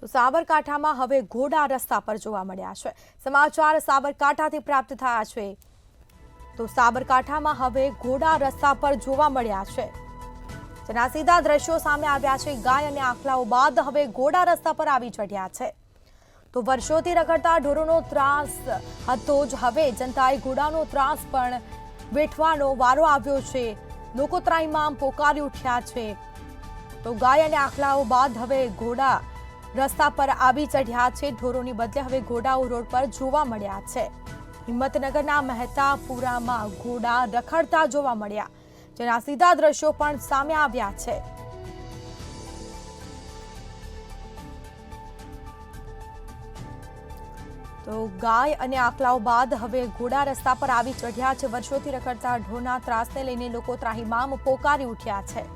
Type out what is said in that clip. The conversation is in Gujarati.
તો સાબરકાંઠામાં હવે ઘોડા રસ્તા પર જોવા મળ્યા છે। સમાચાર સાબરકાંઠાથી પ્રાપ્ત થયા છે। તો સાબરકાંઠામાં હવે ઘોડા રસ્તા પર જોવા મળ્યા છે, જેના સીધા દ્રશ્યો સામે આવ્યા છે। ગાય અને આખલાઓ બાદ હવે ઘોડા રસ્તા પર આવી ચઢ્યા છે। તો વર્ષોથી રખડતા ઢોરોનો ત્રાસ હતો જ હવે જનતાએ ઘોડાનો ત્રાસ પણ વેઠવાનો વારો આવ્યો છે। લોકો ત્રાહિમામ પોકારી ઉઠ્યા છે। તો ગાય અને આખલાઓ બાદ હવે ઘોડા રસ્તા પર આવી ચઢ્યા છે। ઢોરોની બદલે હવે ઘોડાઓ રોડ પર જોવા મળ્યા છે। હિંમતનગરના મહેતાપુરામાં ઘોડા રખડતા જોવા મળ્યા, જેના સીધા દ્રશ્યો પણ સામે આવ્યા છે। તો ગાય અને આખલાઓ બાદ હવે ઘોડા રસ્તા પર આવી ચઢ્યા છે। વર્ષોથી રખડતા ઢોરના ત્રાસને લઈને લોકો ત્રાહિમામ પોકારી ઉઠ્યા છે।